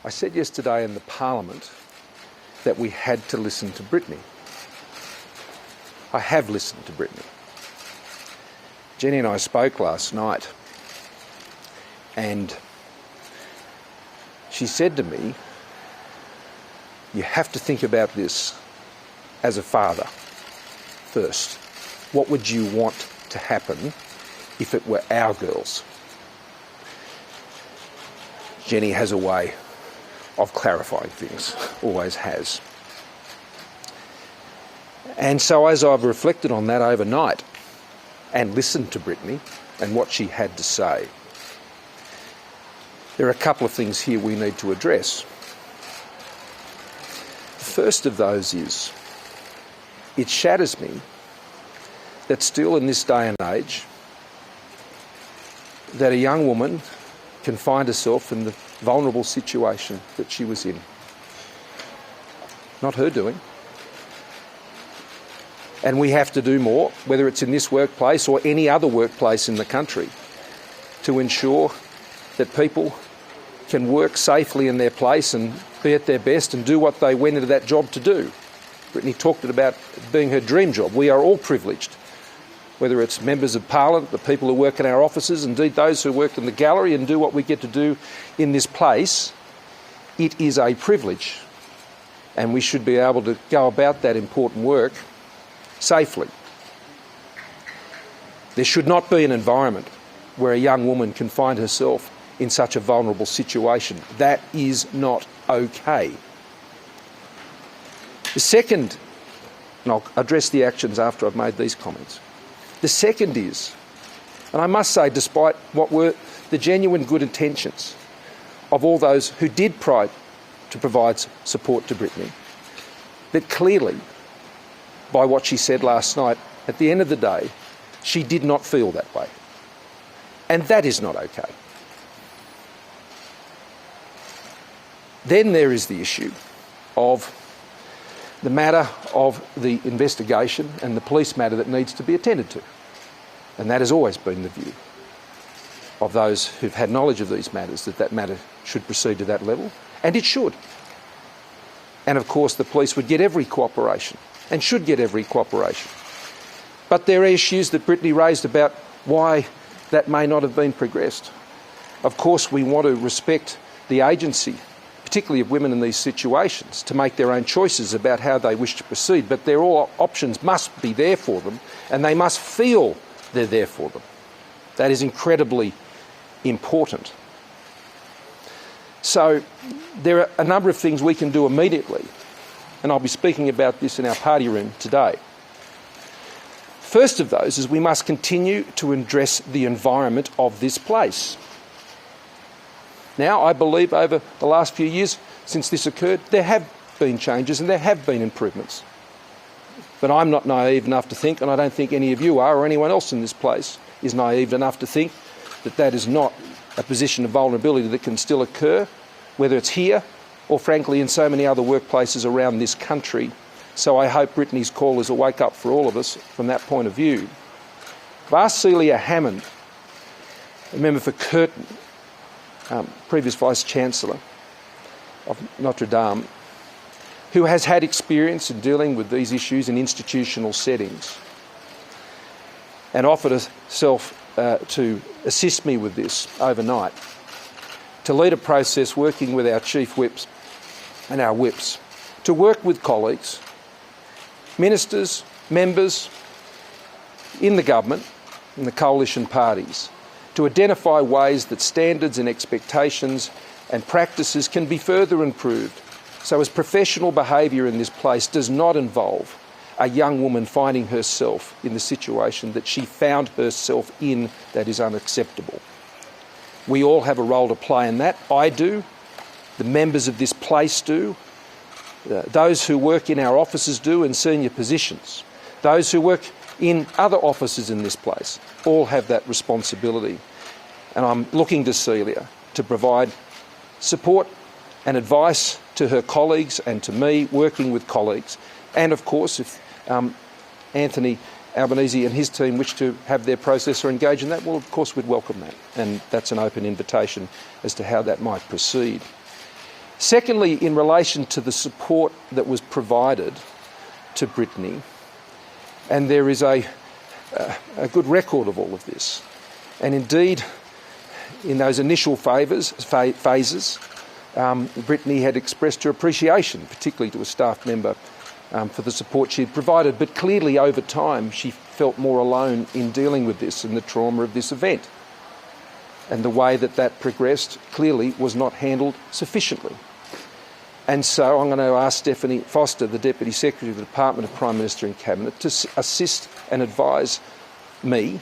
I said yesterday in the Parliament that we had to listen to Brittany. I have listened to Brittany. Jenny and I spoke last night, and she said to me, you have to think about this as a father first. What would you want to happen if it were our girls? Jenny has a way of clarifying things, always has. And so as I've reflected on that overnight and listened to Brittany and what she had to say, there are a couple of things here we need to address. The first of those is, it shatters me that still in this day and age, that a young woman can find herself in the vulnerable situation that she was in. Not her doing. And we have to do more, whether it's in this workplace or any other workplace in the country, to ensure that people can work safely in their place and be at their best and do what they went into that job to do. Brittany talked about being her dream job. We are all privileged, whether it's members of Parliament, the people who work in our offices, indeed those who work in the gallery and do what we get to do in this place. It is a privilege, and we should be able to go about that important work safely. There should not be an environment where a young woman can find herself in such a vulnerable situation. That is not okay. The second, and I'll address the actions after I've made these comments. The second is, and I must say, despite what were the genuine good intentions of all those who did try to provide support to Brittany, that clearly, by what she said last night, at the end of the day, she did not feel that way. And that is not okay. Then there is the issue of the matter of the investigation and the police matter that needs to be attended to. And that has always been the view of those who've had knowledge of these matters, that that matter should proceed to that level, and it should. And of course the police would get every cooperation, and should get every cooperation. But there are issues that Brittany raised about why that may not have been progressed. Of course we want to respect the agency, particularly of women in these situations, to make their own choices about how they wish to proceed, but their all options must be there for them, and they must feel they're there for them. That is incredibly important. So there are a number of things we can do immediately, and I'll be speaking about this in our party room today. First of those is we must continue to address the environment of this place. Now, I believe over the last few years since this occurred, there have been changes and there have been improvements. But I'm not naive enough to think, and I don't think any of you are or anyone else in this place is naive enough to think that that is not a position of vulnerability that can still occur, whether it's here or frankly in so many other workplaces around this country. So I hope Brittany's call is a wake-up for all of us from that point of view. I've asked Celia Hammond, a member for Curtin, previous Vice-Chancellor of Notre Dame, who has had experience in dealing with these issues in institutional settings, and offered herself to assist me with this overnight, to lead a process working with our chief whips and our whips, to work with colleagues, ministers, members in the government, in the coalition parties, to identify ways that standards and expectations and practices can be further improved, so as professional behaviour in this place does not involve a young woman finding herself in the situation that she found herself in that is unacceptable. We all have a role to play in that. I do, the members of this place do, those who work in our offices do in senior positions, those who work in other offices in this place, all have that responsibility. And I'm looking to Celia to provide support and advice to her colleagues and to me, working with colleagues. And of course, if Anthony Albanese and his team wish to have their process or engage in that, well, of course, we'd welcome that. And that's an open invitation as to how that might proceed. Secondly, in relation to the support that was provided to Brittany, and there is a good record of all of this, and indeed, in those initial phases, Brittany had expressed her appreciation, particularly to a staff member, for the support she had provided, but clearly over time she felt more alone in dealing with this and the trauma of this event. And the way that progressed clearly was not handled sufficiently. And so I'm going to ask Stephanie Foster, the Deputy Secretary of the Department of Prime Minister and Cabinet, to assist and advise me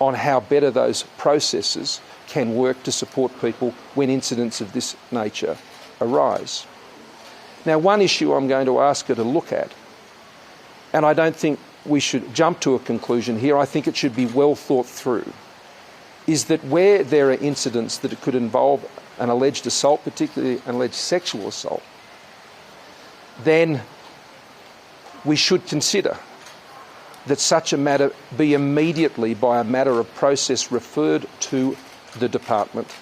on how better those processes can work to support people when incidents of this nature arise. Now, one issue I'm going to ask her to look at, and I don't think we should jump to a conclusion here, I think it should be well thought through, is that where there are incidents that could involve an alleged assault, particularly an alleged sexual assault, then we should consider that such a matter be immediately, by a matter of process, referred to the department,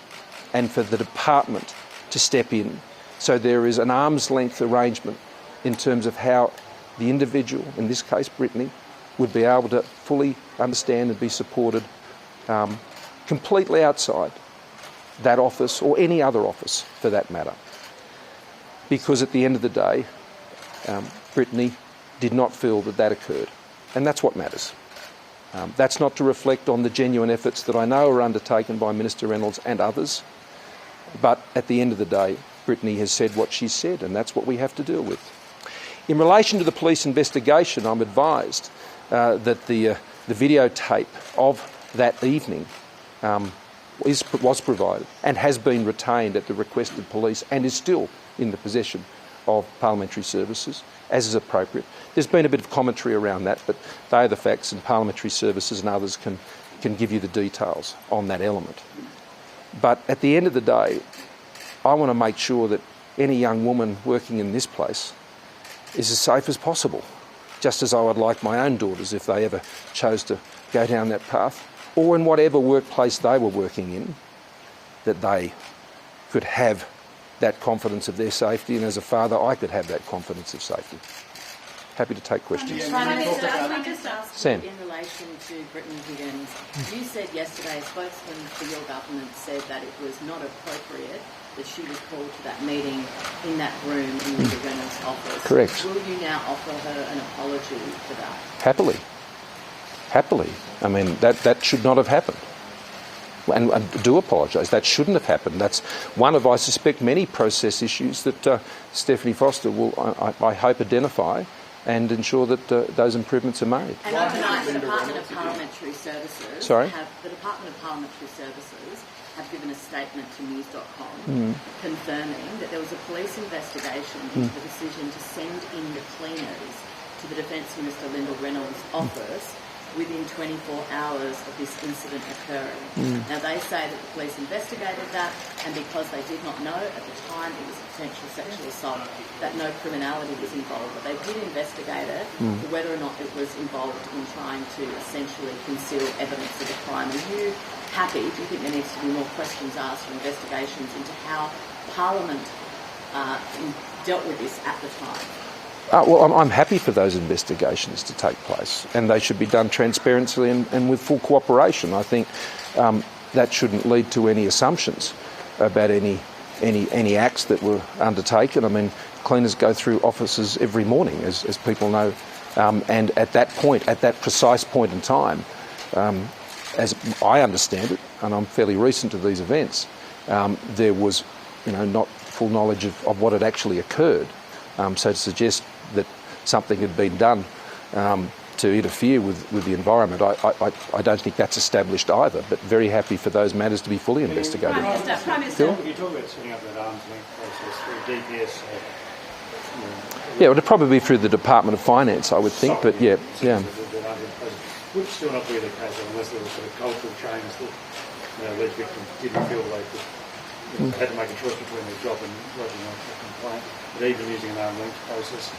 and for the department to step in. So there is an arm's length arrangement in terms of how the individual, in this case Brittany, would be able to fully understand and be supported completely outside that office, or any other office for that matter. Because at the end of the day, Brittany did not feel that occurred. And that's what matters. That's not to reflect on the genuine efforts that I know are undertaken by Minister Reynolds and others. But at the end of the day, Brittany has said what she said, and that's what we have to deal with. In relation to the police investigation, I'm advised that the videotape of that evening was provided and has been retained at the request of police and is still in the possession of Parliamentary Services, as is appropriate. There's been a bit of commentary around that, but they are the facts, and Parliamentary Services and others can give you the details on that element. But at the end of the day, I want to make sure that any young woman working in this place is as safe as possible, just as I would like my own daughters, if they ever chose to go down that path, or in whatever workplace they were working in, that they could have that confidence of their safety, and as a father I could have that confidence of safety. Happy to take questions. Prime Minister, I just asked Sam. in relation to Brittany Higgins, you said yesterday, a spokesman for your government said that it was not appropriate that she was called to that meeting in that room in Mr Reynolds' office. Correct. Will you now offer her an apology for that? Happily. I mean, that should not have happened. And I do apologise. That shouldn't have happened. That's one of, I suspect, many process issues that Stephanie Foster will, I hope, identify and ensure that those improvements are made. And overnight, the Department of Parliamentary Services... The Department of Parliamentary Services have given a statement to news.com confirming that there was a police investigation into the decision to send in the cleaners to the Defence Minister Lyndall Reynolds' office within 24 hours of this incident occurring. Now, they say that the police investigated that, and because they did not know at the time it was a potential sexual assault, that no criminality was involved. But they did investigate it for whether or not it was involved in trying to essentially conceal evidence of a crime. Are you happy? Do you think there needs to be more questions asked or investigations into how Parliament dealt with this at the time? Well, I'm happy for those investigations to take place, and they should be done transparently and with full cooperation. I think that shouldn't lead to any assumptions about any acts that were undertaken. I mean, cleaners go through offices every morning, as people know, and at that point, at that precise point in time, as I understand it, and I'm fairly recent to these events, there was, not full knowledge of what had actually occurred. So to suggest that something had been done to interfere with the environment, I don't think that's established either, but very happy for those matters to be fully investigated. Prime Minister. You talk about setting up that arm's length process through DPS. Yeah, it would probably be through the Department of Finance, I would think, but yeah. Would still not be the case unless there was sort of cultural change that alleged victims didn't feel they had to make a choice between their job and lodging a complaint. But even using an arm's length process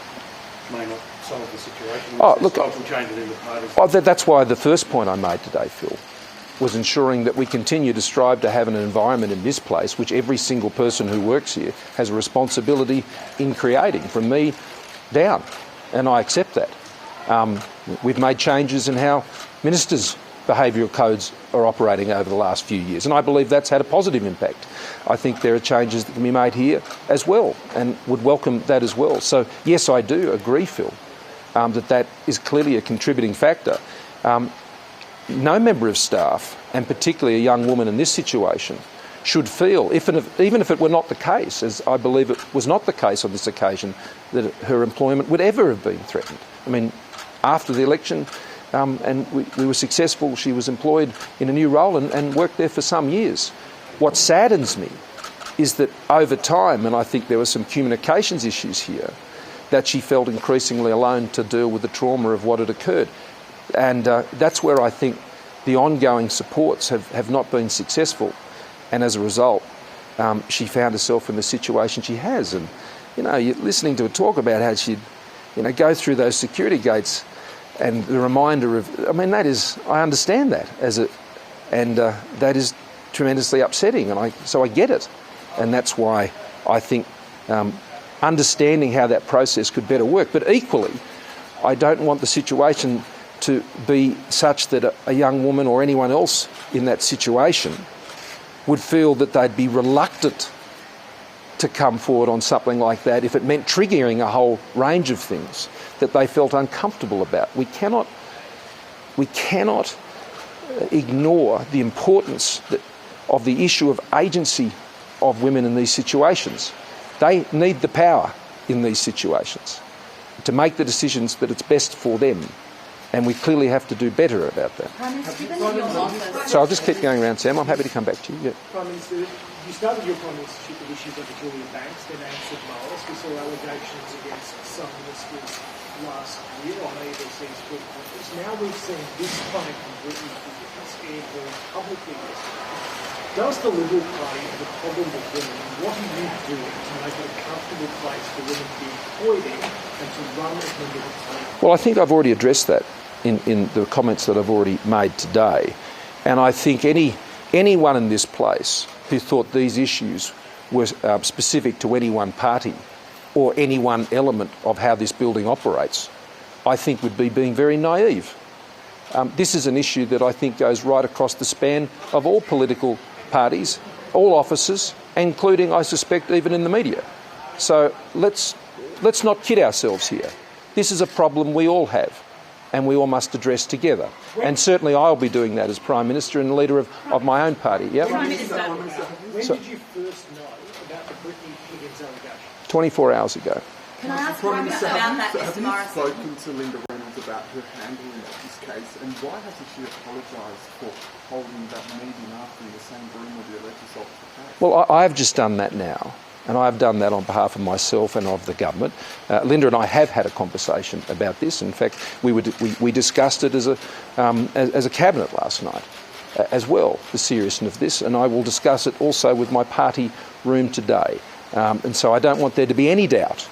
may not solve the situation. Oh, look, cultural change within the parties. That's why the first point I made today, Phil, was ensuring that we continue to strive to have an environment in this place which every single person who works here has a responsibility in creating, from me down, and I accept that. We've made changes in how ministers' behavioural codes are operating over the last few years, and I believe that's had a positive impact. I think there are changes that can be made here as well, and would welcome that as well. So yes, I do agree, Phil, that is clearly a contributing factor. No member of staff, and particularly a young woman in this situation, should feel, even if it were not the case, as I believe it was not the case on this occasion, that her employment would ever have been threatened. I mean, after the election, and we were successful, she was employed in a new role and worked there for some years. What saddens me is that over time, and I think there were some communications issues here, that she felt increasingly alone to deal with the trauma of what had occurred. And that's where I think the ongoing supports have not been successful. And as a result, she found herself in the situation she has. And, you're listening to her talk about how she'd, go through those security gates, and the reminder of, that is, I understand that and that is tremendously upsetting. And so I get it. And that's why I think understanding how that process could better work. But equally, I don't want the situation to be such that a young woman or anyone else in that situation would feel that they'd be reluctant to come forward on something like that if it meant triggering a whole range of things that they felt uncomfortable about. We cannot ignore the importance of the issue of agency of women in these situations. They need the power in these situations to make the decisions that it's best for them. And we clearly have to do better about that. So I'll just keep going around, Sam. I'm happy to come back to you. Yeah. Prime Minister, you started your Prime Ministership with issues over Julia Banks, then answered Morris. We saw allegations against some ministers last year on ABC's Full Conference. Now we've seen this claim from Brittany Higgins aired very publicly yesterday. Does the Liberal Party have a problem with women? And what are you doing to make it a comfortable place for women to be employed in and to run as members of Parliament? Well, I think I've already addressed that in the comments that I've already made today. And I think anyone in this place who thought these issues were specific to any one party or any one element of how this building operates, I think would be being very naive. This is an issue that I think goes right across the span of all political parties, all offices, including, I suspect, even in the media. So let's not kid ourselves here. This is a problem we all have, and we all must address together. And certainly I'll be doing that as Prime Minister and leader of my own party. Yep. When did you first know about the Brittany Higgins allegation? 24 hours ago. Can I ask Prime Minister about that, Mr. Morrison? Have you spoken to Linda Reynolds about her handling of this case, and why hasn't she apologised for holding that meeting after in the same room with the alleged assault of the case? Well, I've just done that now. And I've done that on behalf of myself and of the government. Linda and I have had a conversation about this. In fact, we discussed it as a cabinet last night as well, the seriousness of this. And I will discuss it also with my party room today. And so I don't want there to be any doubt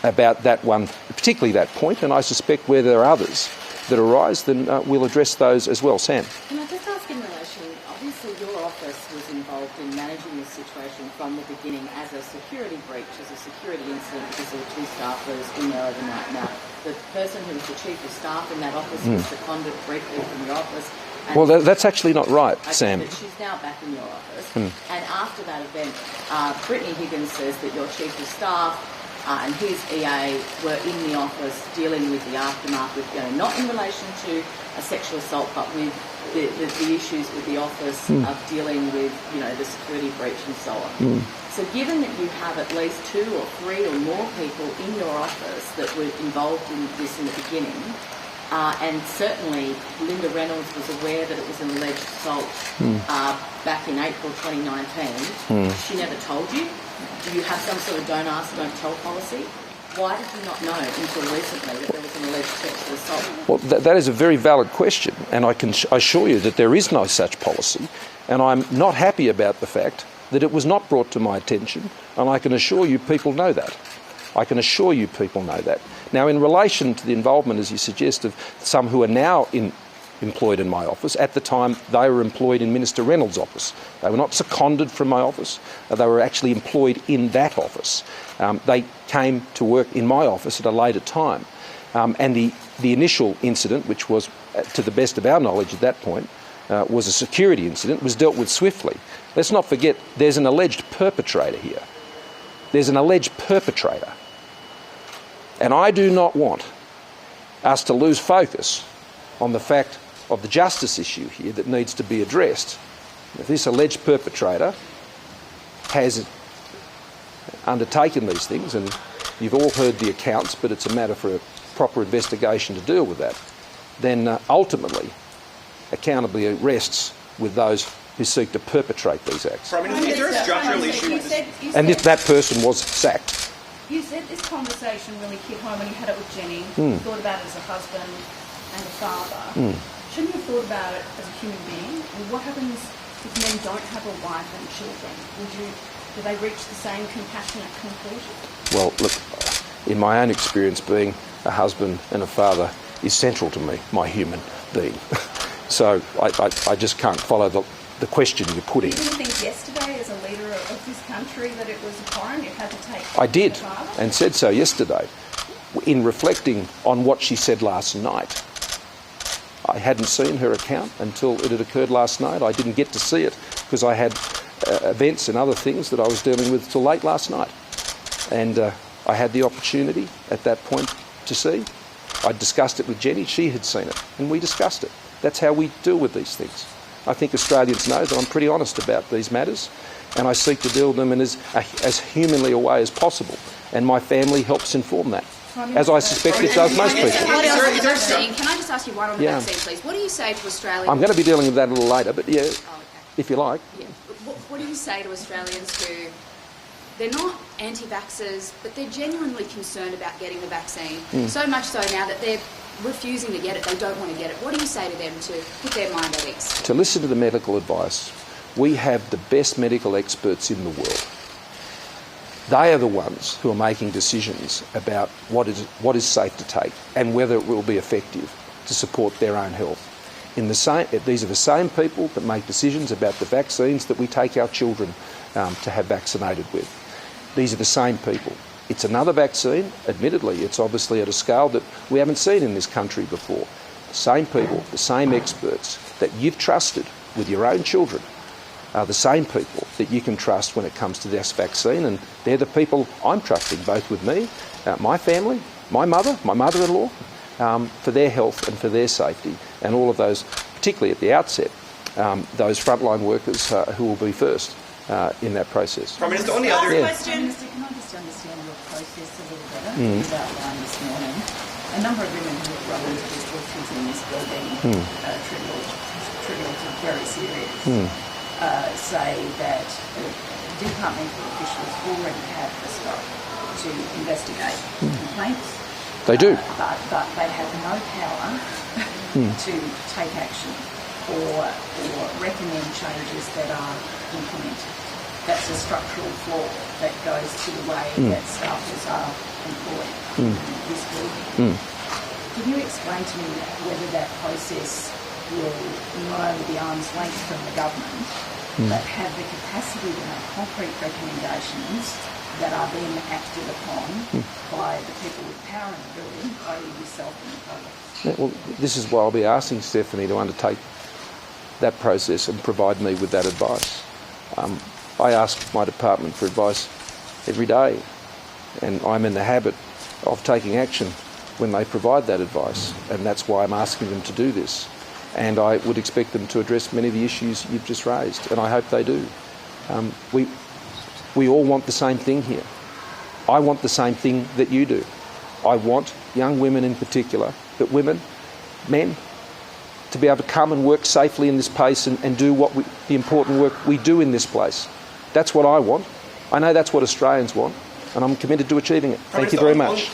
about that one, particularly that point. And I suspect where there are others that arise, then we'll address those as well. Sam. Can I just ask in relation, obviously your office was involved in managing this situation from the beginning as a security breach, as a security incident, because there were two staffers in there overnight. Now, the person who was the chief of staff in that office was seconded briefly from your office. Well, that's actually not right, okay, Sam. But she's now back in your office. And after that event, Brittany Higgins says that your chief of staff and his EA were in the office dealing with the aftermath, with not in relation to a sexual assault, but with the issues with the office of dealing with the security breach and so on. So given that you have at least 2 or 3 or more people in your office that were involved in this in the beginning, and certainly Linda Reynolds was aware that it was an alleged assault back in April 2019, she never told you? Do you have some sort of don't ask, don't tell policy? Why did you not know until recently that there was an alleged sexual assault? Well, that is a very valid question, and I can assure you that there is no such policy, and I'm not happy about the fact that it was not brought to my attention, and I can assure you people know that. I can assure you people know that. Now, in relation to the involvement, as you suggest, of some who are now in employed in my office. At the time, they were employed in Minister Reynolds' office. They were not seconded from my office. They were actually employed in that office. They came to work in my office at a later time. And the initial incident, which was, to the best of our knowledge at that point, was a security incident, was dealt with swiftly. Let's not forget there's an alleged perpetrator here. There's an alleged perpetrator. And I do not want us to lose focus on the fact of the justice issue here that needs to be addressed. If this alleged perpetrator has undertaken these things, and you've all heard the accounts, but it's a matter for a proper investigation to deal with that, then ultimately accountability rests with those who seek to perpetrate these acts. Prime Minister, is there a structural issue with this? And if that person was sacked. You said this conversation really hit home when you had it with Jenny. You thought about it as a husband and a father. Shouldn't you have thought about it as a human being? And what happens if men don't have a wife and children? Do they reach the same compassionate conclusion? Well, look, in my own experience, being a husband and a father is central to me, my human being. So I just can't follow the question you're putting. You didn't think yesterday, as a leader of this country, that it was abhorrent you had to take I did, the father? and said so yesterday. In reflecting on what she said last night, I hadn't seen her account until it had occurred last night. I didn't get to see it because I had events and other things that I was dealing with till late last night. And I had the opportunity at that point to see. I discussed it with Jenny. She had seen it, and we discussed it. That's how we deal with these things. I think Australians know that I'm pretty honest about these matters, and I seek to deal with them in as humanly a way as possible. And my family helps inform that, as I suspect it does most people. Can I just ask you one on the vaccine, please? What do you say to Australians? I'm going to be dealing with that a little later, but yeah, if you like. Yeah. What do you say to Australians who, they're not anti-vaxxers, but they're genuinely concerned about getting the vaccine, so much so now that they're refusing to get it, they don't want to get it. What do you say to them to put their mind at ease? To listen to the medical advice. We have the best medical experts in the world. They are the ones who are making decisions about what is safe to take and whether it will be effective to support their own health. These are the same people that make decisions about the vaccines that we take our children to have vaccinated with. These are the same people. It's another vaccine, admittedly. It's obviously at a scale that we haven't seen in this country before. The same people, the same experts that you've trusted with your own children are the same people that you can trust when it comes to this vaccine, and they're the people I'm trusting, both with me, my family, my mother-in-law, for their health and for their safety, and all of those, particularly at the outset, those frontline workers who will be first in that process. Prime Minister, on the other Question. Can I just understand your process a little better? You've outlined this morning a number of women who have run into difficulties in this building, trivial to very serious, say that departmental officials already have the scope to investigate complaints. They do. But they have no power to take action or recommend changes that are implemented. That's a structural flaw that goes to the way that staffers are employed in this building. Can you explain to me whether that process will not only be arm's length from the government, but have the capacity to make concrete recommendations that are then acted upon by the people with power in the building, i.e. yourself and the public? Yeah, well, this is why I'll be asking Stephanie to undertake that process and provide me with that advice. I ask my department for advice every day, and I'm in the habit of taking action when they provide that advice, and that's why I'm asking them to do this. And I would expect them to address many of the issues you've just raised, and I hope they do. We all want the same thing here. I want the same thing that you do. I want young women in particular, but women, men, to be able to come and work safely in this place and do the important work we do in this place. That's what I want. I know that's what Australians want, and I'm committed to achieving it. Thank you very much.